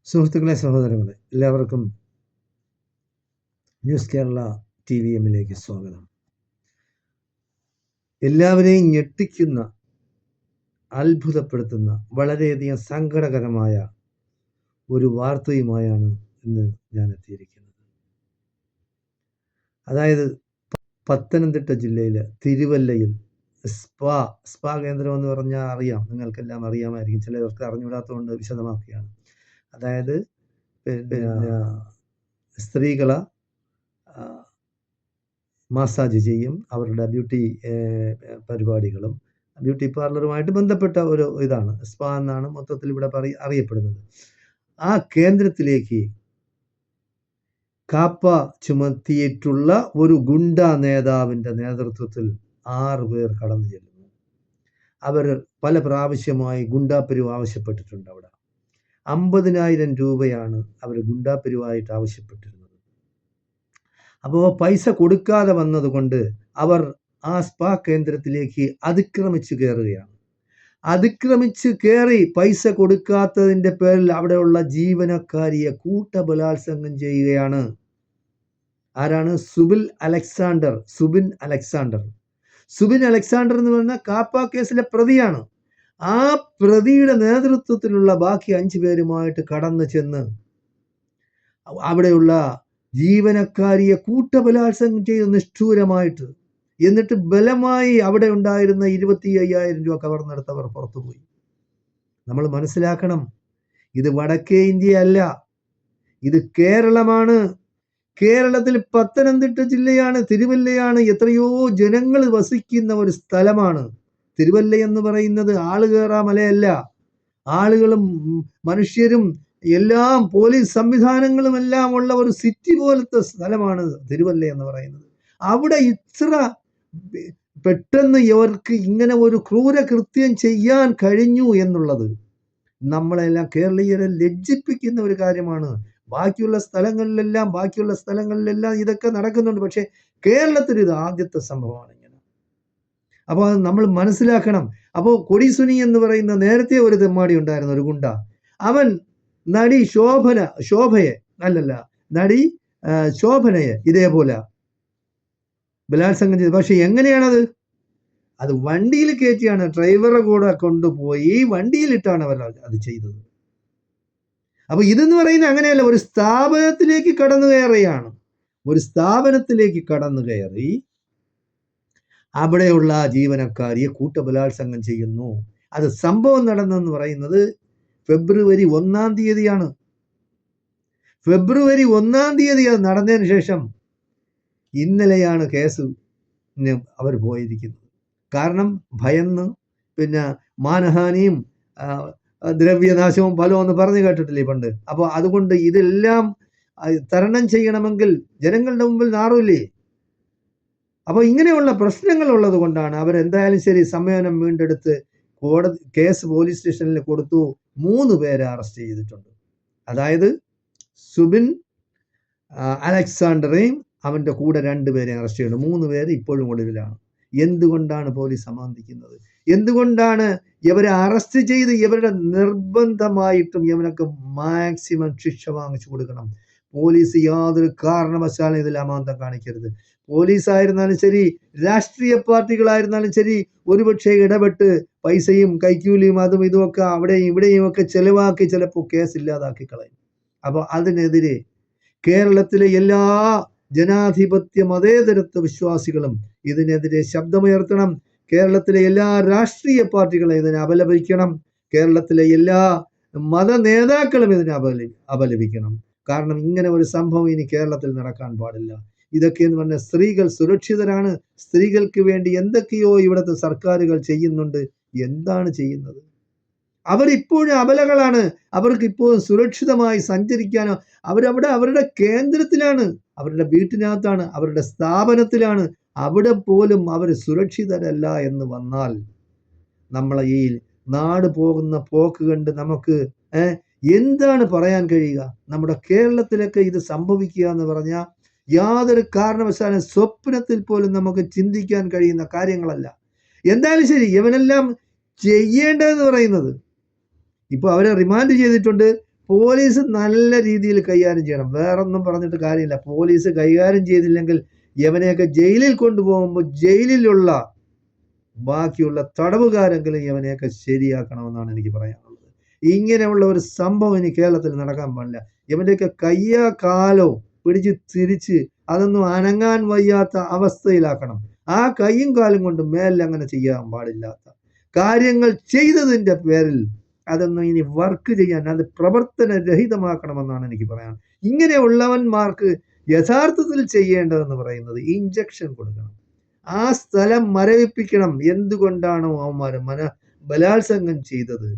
സുഹൃത്തുക്കളെ, സഹോദരങ്ങളെ, എല്ലാവർക്കും ന്യൂസ് കേരള TVM-ലേക്ക് സ്വാഗതം. എല്ലാവരെയും ഞെട്ടിക്കുന്ന, അത്ഭുതപ്പെടുത്തുന്ന, വളരെയധികം സങ്കടകരമായ ഒരു വാർത്തയുമായാണ് ഇന്ന് ഞാൻ എത്തിയിരിക്കുന്നത്. അതായത് പത്തനംതിട്ട ജില്ലയിലെ തിരുവല്ലയിൽ സ്പാ കേന്ദ്രം എന്ന് പറഞ്ഞാൽ അറിയാം, നിങ്ങൾക്കെല്ലാം അറിയാമായിരിക്കും, ചിലർക്ക് അറിഞ്ഞുകൂടാത്തതുകൊണ്ട് വിശദമാക്കുകയാണ്. അതായത് പിന്നെ സ്ത്രീകളെ മസാജ് ചെയ്യും, അവരുടെ ബ്യൂട്ടി പരിപാടികളും ബ്യൂട്ടി പാർലറുമായിട്ട് ബന്ധപ്പെട്ട ഒരു ഇതാണ് സ്പാ എന്നാണ് മൊത്തത്തിൽ ഇവിടെ അറിയപ്പെടുന്നത്. ആ കേന്ദ്രത്തിലേക്ക് കാപ്പ ചുമത്തിയിട്ടുള്ള ഒരു ഗുണ്ട നേതാവിൻ്റെ നേതൃത്വത്തിൽ 6 പേർ കടന്നു ചെല്ലുന്നു. അവർ പല പ്രാവശ്യമായി ഗുണ്ടാപ്പിരിവ് ആവശ്യപ്പെട്ടിട്ടുണ്ട്. അവിടെ 50,000 രൂപയാണ് അവർ ഗുണ്ടാപ്പിരിവായിട്ട് ആവശ്യപ്പെട്ടിരുന്നത്. അപ്പോൾ പൈസ കൊടുക്കാതെ വന്നതുകൊണ്ട് അവർ ആ സ്പാ കേന്ദ്രത്തിലേക്ക് അതിക്രമിച്ച് കയറുകയാണ്. അതിക്രമിച്ച് കയറി പൈസ കൊടുക്കാത്തതിൻ്റെ പേരിൽ അവിടെയുള്ള ജീവനക്കാരിയെ കൂട്ടബലാത്സംഗം ചെയ്യുകയാണ്. ആരാണ്? സുബിൻ അലക്സാണ്ടർ എന്ന് പറഞ്ഞാൽ കാപ്പ കേസിലെ പ്രതിയാണ്. ആ പ്രതിയുടെ നേതൃത്വത്തിലുള്ള ബാക്കി 5 പേരുമായിട്ട് കടന്നു ചെന്ന് അവിടെയുള്ള ജീവനക്കാരിയെ കൂട്ടബലാത്സംഗം ചെയ്ത് നിഷ്ഠൂരമായിട്ട്, എന്നിട്ട് ബലമായി അവിടെ ഉണ്ടായിരുന്ന 25,000 രൂപ കവർന്നെടുത്തവർ പുറത്തുപോയി. നമ്മൾ മനസ്സിലാക്കണം, ഇത് വടക്കേ ഇന്ത്യ അല്ല, ഇത് കേരളമാണ്. കേരളത്തിൽ പത്തനംതിട്ട ജില്ലയാണ്, തിരുവല്ലയാണ്. എത്രയോ ജനങ്ങൾ വസിക്കുന്ന ഒരു സ്ഥലമാണ് തിരുവല്ല എന്ന് പറയുന്നത്. ആളുകേറാ മലയല്ല, ആളുകളും മനുഷ്യരും എല്ലാം പോലീസ് സംവിധാനങ്ങളും എല്ലാം ഉള്ള ഒരു സിറ്റി പോലത്തെ സ്ഥലമാണ് തിരുവല്ല എന്ന് പറയുന്നത്. അവിടെ ഇത്ര പെട്ടെന്ന് ഇവർക്ക് ഇങ്ങനെ ഒരു ക്രൂരകൃത്യം ചെയ്യാൻ കഴിഞ്ഞു എന്നുള്ളത് നമ്മളെല്ലാം കേരളീയരെ ലജ്ജിപ്പിക്കുന്ന ഒരു കാര്യമാണ്. ബാക്കിയുള്ള സ്ഥലങ്ങളിലെല്ലാം ഇതൊക്കെ നടക്കുന്നുണ്ട്, പക്ഷെ കേരളത്തിൽ ഇത് ആദ്യത്തെ സംഭവമാണ് ഇങ്ങനെ. അപ്പോൾ അത് നമ്മൾ മനസ്സിലാക്കണം. അപ്പോൾ കൊടിസുനി എന്ന് പറയുന്ന നേരത്തെ ഒരു തെമ്മാടി ഉണ്ടായിരുന്ന ഒരു ഗുണ്ട, അവൻ നടി ശോഭനയെ ഇതേപോലെ ബലാത്സംഗം ചെയ്തു. പക്ഷെ എങ്ങനെയാണത്? അത് വണ്ടിയിൽ കയറ്റിയാണ്, ഡ്രൈവറെ കൂടെ കൊണ്ടുപോയി വണ്ടിയിലിട്ടാണ് അവർ അത് ചെയ്തത്. അപ്പൊ ഇതെന്ന് പറയുന്നത് അങ്ങനെയല്ല, ഒരു സ്ഥാപനത്തിലേക്ക് കടന്നു കയറി അവിടെയുള്ള ജീവനക്കാരിയെ കൂട്ടബലാത്സംഗം ചെയ്യുന്നു. അത് സംഭവം നടന്നെന്ന് പറയുന്നത് ഫെബ്രുവരി 1-ാം തീയതിയാണ്. ഫെബ്രുവരി 1-ാം തീയതി അത് നടന്നതിന് ശേഷം ഇന്നലെയാണ് കേസ് അവർ പോയിരിക്കുന്നത്. കാരണം ഭയന്ന്, പിന്നെ മാനഹാനിയും ദ്രവ്യനാശവും ഫലമെന്ന് പറഞ്ഞു കേട്ടിട്ടില്ലേ പണ്ട്. അപ്പോൾ അതുകൊണ്ട് ഇതെല്ലാം തരണം ചെയ്യണമെങ്കിൽ ജനങ്ങളുടെ മുമ്പിൽ നാറില്ലേ. അപ്പോൾ ഇങ്ങനെയുള്ള പ്രശ്നങ്ങൾ ഉള്ളത് കൊണ്ടാണ് അവരെന്തായാലും ശരി സമ്മേളനം വീണ്ടെടുത്ത് കേസ് പോലീസ് സ്റ്റേഷനിൽ കൊടുത്തു. 3 പേരെ അറസ്റ്റ് ചെയ്തിട്ടുണ്ട്. അതായത് സുബിൻ അലക്സാണ്ടറേയും അവൻ്റെ കൂടെ 2 പേരെ അറസ്റ്റ് ചെയ്യുന്നു. 3 പേര് ഇപ്പോഴും ഒളിവിലാണ്. എന്തുകൊണ്ടാണ് പോലീസ് സമ്മതിക്കുന്നത്? എന്തുകൊണ്ടാണ് ഇവരെ അറസ്റ്റ് ചെയ്ത് ഇവരുടെ നിർബന്ധമായിട്ടും ഇവനൊക്കെ മാക്സിമം ശിക്ഷ വാങ്ങിച്ചു കൊടുക്കണം? പോലീസ് യാതൊരു കാരണവശാലും ഇതിൽ അമാന്തം കാണിക്കരുത്. പോലീസായിരുന്നാലും ശരി, രാഷ്ട്രീയ പാർട്ടികളായിരുന്നാലും ശരി, ഒരുപക്ഷെ ഇടപെട്ട് പൈസയും കൈക്കൂലിയും അതും ഇതുമൊക്കെ അവിടെയും ഇവിടെയും ഒക്കെ ചെലവാക്കി ചിലപ്പോൾ കേസ് ഇല്ലാതാക്കി കളയും. അപ്പോൾ അതിനെതിരെ കേരളത്തിലെ എല്ലാ ജനാധിപത്യ മതേതരത്വ വിശ്വാസികളും ഇതിനെതിരെ ശബ്ദമുയർത്തണം. കേരളത്തിലെ എല്ലാ രാഷ്ട്രീയ പാർട്ടികളും ഇതിനെ അപലപിക്കണം. കേരളത്തിലെ എല്ലാ മത നേതാക്കളും ഇതിനെ അപലപിക്കണം. കാരണം ഇങ്ങനെ ഒരു സംഭവം ഇനി കേരളത്തിൽ നടക്കാൻ പാടില്ല. ഇതൊക്കെ എന്ന് പറഞ്ഞാൽ സ്ത്രീകൾ സുരക്ഷിതരാണ്. സ്ത്രീകൾക്ക് വേണ്ടി എന്തൊക്കെയോ ഇവിടുത്തെ സർക്കാരുകൾ ചെയ്യുന്നുണ്ട്. എന്താണ് ചെയ്യുന്നത്? അവരിപ്പോഴും അബലകളാണ്. അവർക്ക് ഇപ്പോഴും സുരക്ഷിതമായി സഞ്ചരിക്കാനോ, അവരുടെ കേന്ദ്രത്തിലാണ്, അവരുടെ വീട്ടിനകത്താണ്, അവരുടെ സ്ഥാപനത്തിലാണ്. അവിടെ പോലും അവർ സുരക്ഷിതരല്ല എന്ന് വന്നാൽ നമ്മളെ ഈ നാട് പോകുന്ന പോക്ക് കണ്ട് നമുക്ക് എന്താണ് പറയാൻ കഴിയുക? നമ്മുടെ കേരളത്തിലൊക്കെ ഇത് സംഭവിക്കുക എന്ന് പറഞ്ഞാൽ യാതൊരു കാരണവശാലും സ്വപ്നത്തിൽ പോലും നമുക്ക് ചിന്തിക്കാൻ കഴിയുന്ന കാര്യങ്ങളല്ല. എന്തായാലും ശരി, ഇവനെല്ലാം ചെയ്യേണ്ടതെന്ന് പറയുന്നത്, ഇപ്പോൾ അവരെ റിമാൻഡ് ചെയ്തിട്ടുണ്ട്. പോലീസ് നല്ല രീതിയിൽ കൈകാര്യം ചെയ്യണം. വേറൊന്നും പറഞ്ഞിട്ട് കാര്യമില്ല. പോലീസ് കൈകാര്യം ചെയ്തില്ലെങ്കിൽ യവനെയൊക്കെ ജയിലിൽ കൊണ്ടുപോകുമ്പോൾ ജയിലിലുള്ള ബാക്കിയുള്ള തടവുകാരെങ്കിലും യവനെയൊക്കെ ശരിയാക്കണമെന്നാണ് എനിക്ക് പറയാനുള്ളത്. ഇങ്ങനെയുള്ള ഒരു സംഭവം ഇനി കേരളത്തിൽ നടക്കാൻ പാടില്ല. ഇവന്റെയൊക്കെ കയ്യോ കാലോ പിടിച്ച് തിരിച്ച് അതൊന്നും അനങ്ങാൻ വയ്യാത്ത അവസ്ഥയിലാക്കണം. ആ കയ്യും കാലും കൊണ്ട് മേലിൽ അങ്ങനെ ചെയ്യാൻ പാടില്ലാത്ത കാര്യങ്ങൾ ചെയ്തതിന്റെ പേരിൽ അതൊന്നും ഇനി വർക്ക് ചെയ്യാൻ അത് പ്രവർത്തനരഹിതമാക്കണമെന്നാണ് എനിക്ക് പറയാൻ. ഇങ്ങനെയുള്ളവന്മാർക്ക് യഥാർത്ഥത്തിൽ ചെയ്യേണ്ടതെന്ന് പറയുന്നത് ഇഞ്ചക്ഷൻ കൊടുക്കണം. ആ സ്ഥലം മരവിപ്പിക്കണം. എന്തുകൊണ്ടാണോ അവന്മാർ ബലാത്സംഗം ചെയ്തത്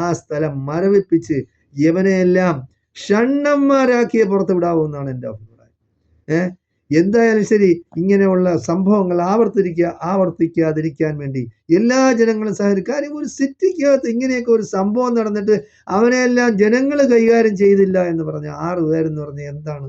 ആ സ്ഥലം മരവിപ്പിച്ച് യവനെയെല്ലാം ഷണ്ണന്മാരാക്കിയ പുറത്ത് വിടാവുമെന്നാണ് എൻ്റെ അഭിപ്രായം. എന്തായാലും ശരി, ഇങ്ങനെയുള്ള സംഭവങ്ങൾ ആവർത്തിക്കാതിരിക്കാൻ വേണ്ടി എല്ലാ ജനങ്ങളും സഹകരിക്കും. കാര്യം ഒരു സിറ്റിക്കകത്ത് ഇങ്ങനെയൊക്കെ ഒരു സംഭവം നടന്നിട്ട് അവനെല്ലാം ജനങ്ങൾ കൈകാര്യം ചെയ്തില്ല എന്ന് പറഞ്ഞ 6 പേരെന്ന് പറഞ്ഞ എന്താണ്?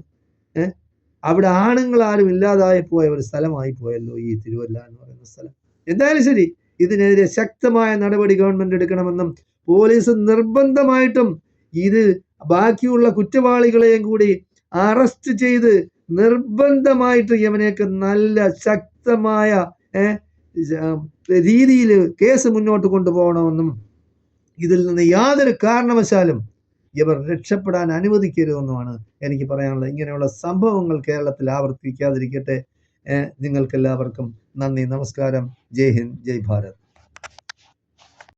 അവിടെ ആണുങ്ങൾ ആരും ഇല്ലാതായി പോയ ഒരു സ്ഥലമായി പോയല്ലോ ഈ തിരുവല്ല എന്ന് പറയുന്ന സ്ഥലം. എന്തായാലും ശരി, ഇതിനെതിരെ ശക്തമായ നടപടി ഗവൺമെന്റ് എടുക്കണമെന്നും പോലീസ് നിർബന്ധമായിട്ടും ഇത് ബാക്കിയുള്ള കുറ്റവാളികളെയും കൂടി അറസ്റ്റ് ചെയ്ത് നിർബന്ധമായിട്ട് യവനെയൊക്കെ നല്ല ശക്തമായ രീതിയിൽ കേസ് മുന്നോട്ട് കൊണ്ടുപോകണമെന്നും ഇതിൽ നിന്ന് യാതൊരു കാരണവശാലും ഇവർ രക്ഷപ്പെടാൻ അനുവദിക്കരുതെന്നുമാണ് എനിക്ക് പറയാനുള്ളത്. ഇങ്ങനെയുള്ള സംഭവങ്ങൾ കേരളത്തിൽ ആവർത്തിക്കാതിരിക്കട്ടെ. നിങ്ങൾക്കെല്ലാവർക്കും നന്ദി, നമസ്കാരം. ജയ് ഹിന്ദ്, ജയ് ഭാരത്.